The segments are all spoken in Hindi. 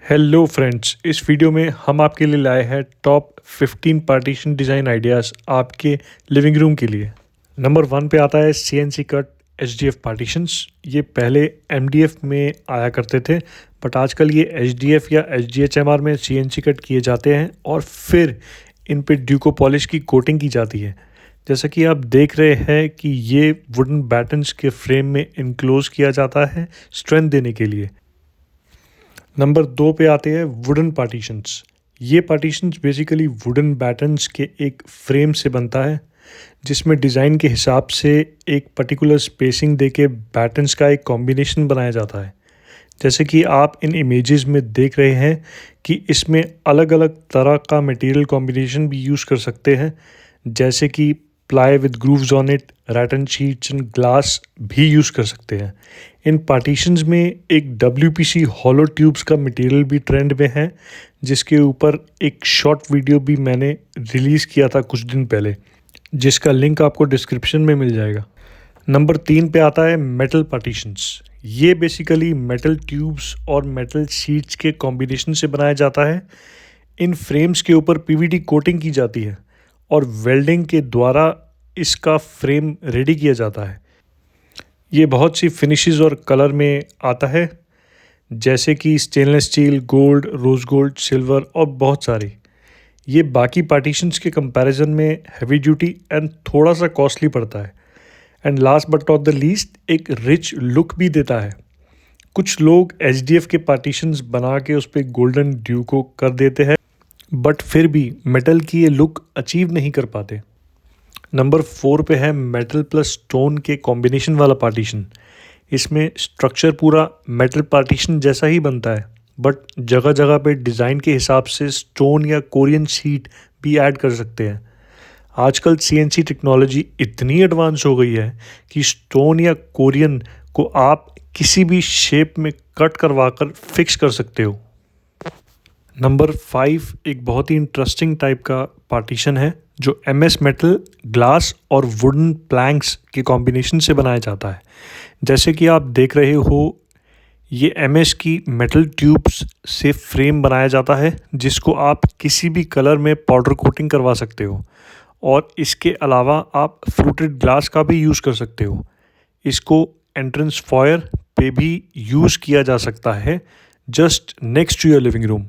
हेलो फ्रेंड्स, इस वीडियो में हम आपके लिए लाए हैं टॉप 15 पार्टीशन डिज़ाइन आइडियाज़ आपके लिविंग रूम के लिए। नंबर 1 पे आता है CNC कट HDF पार्टीशंस। ये पहले MDF में आया करते थे, बट आजकल ये HDF या HDHMR में CNC कट किए जाते हैं और फिर इन पे ड्यूको पॉलिश की कोटिंग की जाती है। जैसा कि आप देख रहे हैं कि ये वुडन बैटन्स के फ्रेम में इनक्लोज किया जाता है स्ट्रेंथ देने के लिए। नंबर 2 पे आते हैं वुडन पार्टीशंस। ये पार्टीशंस बेसिकली वुडन बैटन्स के एक फ्रेम से बनता है, जिसमें डिज़ाइन के हिसाब से एक पर्टिकुलर स्पेसिंग देके बैटन्स का एक कॉम्बिनेशन बनाया जाता है। जैसे कि आप इन इमेजेस में देख रहे हैं कि इसमें अलग अलग तरह का मटेरियल कॉम्बिनेशन भी यूज़ कर सकते हैं, जैसे कि ply with grooves on it, rattan sheets and glass भी यूज़ कर सकते हैं। इन पार्टीशंस में एक WPC हॉलो ट्यूब्स का मटेरियल भी ट्रेंड में है, जिसके ऊपर एक शॉर्ट वीडियो भी मैंने रिलीज़ किया था कुछ दिन पहले, जिसका लिंक आपको डिस्क्रिप्शन में मिल जाएगा। नंबर 3 पे आता है मेटल पार्टीशंस। ये बेसिकली मेटल ट्यूब्स और मेटल शीट्स के कॉम्बिनेशन से बनाया जाता है। इन फ्रेम्स के ऊपर PVD कोटिंग की जाती है और वेल्डिंग के द्वारा इसका फ्रेम रेडी किया जाता है। ये बहुत सी फिनिशेस और कलर में आता है, जैसे कि stainless steel, gold, rose gold, silver और बहुत सारी। ये बाकी पार्टीशंस के कंपैरिजन में हैवी ड्यूटी एंड थोड़ा सा कॉस्टली पड़ता है। And last but not the least, एक रिच लुक भी देता है। कुछ लोग HDF के पार्टीशंस बना के उस पर गोल्डन ड्यूको कर देते हैं, बट फिर भी मेटल की ये लुक अचीव नहीं कर पाते। नंबर 4 पे है मेटल प्लस स्टोन के कॉम्बिनेशन वाला पार्टीशन। इसमें स्ट्रक्चर पूरा मेटल पार्टीशन जैसा ही बनता है, बट जगह जगह पे डिज़ाइन के हिसाब से स्टोन या कोरियन शीट भी ऐड कर सकते हैं। आजकल CNC टेक्नोलॉजी इतनी एडवांस हो गई है कि स्टोन या कोरियन को आप किसी भी शेप में कट करवा कर फिक्स कर सकते हो। नंबर 5 एक बहुत ही इंटरेस्टिंग टाइप का पार्टीशन है, जो MS मेटल, ग्लास और वुडन प्लैंक्स के कॉम्बिनेशन से बनाया जाता है। जैसे कि आप देख रहे हो, ये MS की मेटल ट्यूब्स से फ्रेम बनाया जाता है, जिसको आप किसी भी कलर में पाउडर कोटिंग करवा सकते हो, और इसके अलावा आप फ्लूटेड ग्लास का भी यूज़ कर सकते हो। इसको एंट्रेंस फॉयर पे भी यूज़ किया जा सकता है, just next to your living room.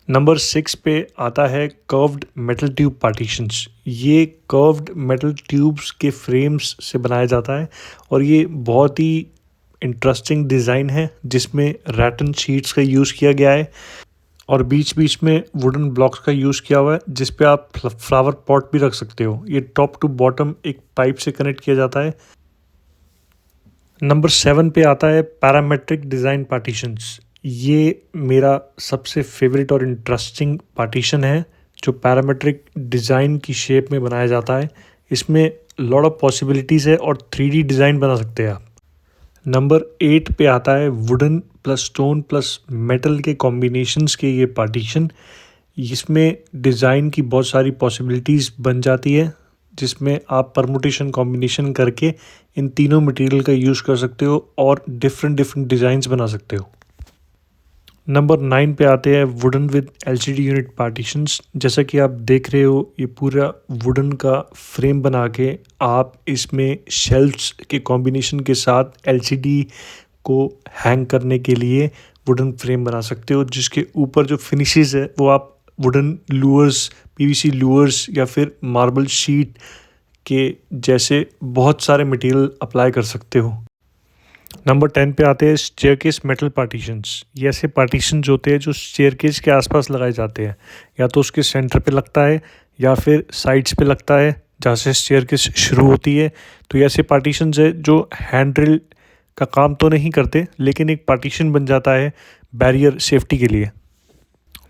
Number 6 पे आता है कर्व्ड मेटल ट्यूब पार्टीशंस। ये कर्व्ड मेटल ट्यूब्स के फ्रेम्स से बनाया जाता है और ये बहुत ही इंटरेस्टिंग डिज़ाइन है, जिसमें रैटन शीट्स का यूज़ किया गया है और बीच बीच में वुडन ब्लॉक्स का यूज़ किया हुआ है, जिस पे आप फ्लावर पॉट भी रख सकते हो। ये टॉप टू बॉटम एक पाइप से कनेक्ट किया जाता है। नंबर 7 पे आता है पैरामेट्रिक डिज़ाइन पार्टीशंस। ये मेरा सबसे फेवरेट और इंटरेस्टिंग पार्टीशन है, जो पैरामेट्रिक डिज़ाइन की शेप में बनाया जाता है। इसमें लॉट ऑफ पॉसिबिलिटीज़ है और 3D डिज़ाइन बना सकते हैं आप। नंबर 8 पे आता है wooden plus stone plus metal के कॉम्बिनेशंस के ये पार्टीशन। इसमें डिज़ाइन की बहुत सारी पॉसिबिलिटीज़ बन जाती है, जिसमें आप परमुटेशन कॉम्बिनेशन करके इन तीनों मटेरियल का यूज़ कर सकते हो और डिफरेंट डिज़ाइंस बना सकते हो। नंबर 9 पे आते हैं wooden with LCD unit partitions. जैसा कि आप देख रहे हो, ये पूरा वुडन का फ्रेम बना के आप इसमें शेल्फ्स के कॉम्बिनेशन के साथ LCD को हैंग करने के लिए वुडन फ्रेम बना सकते हो, जिसके ऊपर जो फिनिशेस है वो आप वुडन लूअर्स, PVC लूअर्स या फिर मार्बल शीट के जैसे बहुत सारे मटेरियल अप्लाई कर सकते हो। नंबर 10 पे आते हैं स्टेयरकेस मेटल पार्टीशंस। ये ऐसे पार्टीशंस होते हैं जो स्टेयरकेस के आसपास लगाए जाते हैं, या तो उसके सेंटर पे लगता है या फिर साइड्स पे लगता है, जहाँ से स्टेयरकेस शुरू होती है। तो ये ऐसे पार्टीशंस है जो हैंडरिल का काम तो नहीं करते, लेकिन एक पार्टीशन बन जाता है बैरियर सेफ्टी के लिए।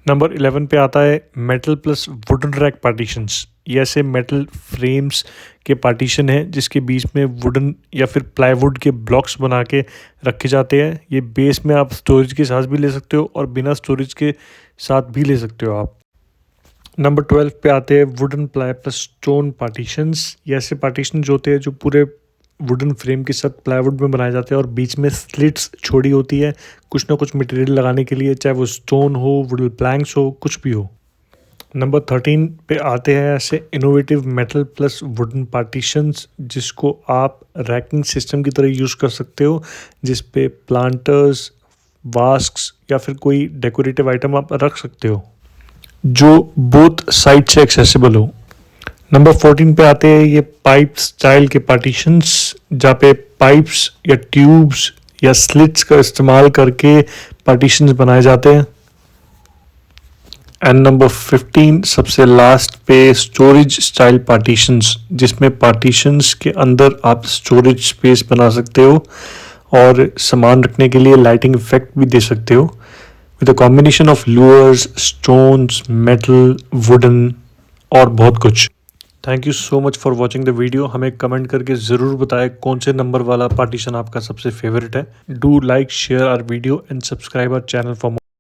नंबर 11 पे आता है metal plus wooden rack partitions. ये ऐसे मेटल फ्रेम्स के पार्टीशन है, जिसके बीच में वुडन या फिर प्लाईवुड के ब्लॉक्स बना के रखे जाते हैं। ये बेस में आप स्टोरेज के साथ भी ले सकते हो और बिना स्टोरेज के साथ भी ले सकते हो आप। नंबर 12 पे आते हैं wooden ply plus stone partitions. ये ऐसे पार्टीशन होते हैं जो पूरे वुडन फ्रेम के साथ प्लाईवुड में बनाए जाते हैं और बीच में स्लिट्स छोड़ी होती है कुछ ना कुछ मटेरियल लगाने के लिए, चाहे वो स्टोन हो, वुडन प्लैंक्स हो, कुछ भी हो। नंबर 13 पे आते हैं ऐसे innovative metal plus wooden partitions, जिसको आप रैकिंग सिस्टम की तरह यूज़ कर सकते हो, जिस पे प्लांटर्स, वास्क्स या फिर कोई डेकोरेटिव आइटम आप रख सकते हो जो बोथ साइड से एक्सेसिबल हो। नंबर 14 पे आते हैं ये पाइप स्टाइल के पार्टीशंस, जहाँ पे पाइप्स या ट्यूब्स या स्लिट्स का इस्तेमाल करके पार्टीशंस बनाए जाते हैं। एंड नंबर 15 सबसे लास्ट पे स्टोरेज स्टाइल पार्टीशंस, जिसमें पार्टीशंस के अंदर आप स्टोरेज स्पेस बना सकते हो और सामान रखने के लिए लाइटिंग इफेक्ट भी दे सकते हो with a combination of louvres, stones, metal, wooden और बहुत कुछ। Thank you so much for watching the video. हमें कमेंट करके ज़रूर बताएं कौन से नंबर वाला पार्टीशन आपका सबसे फेवरेट है। Do like, share our video and subscribe our channel for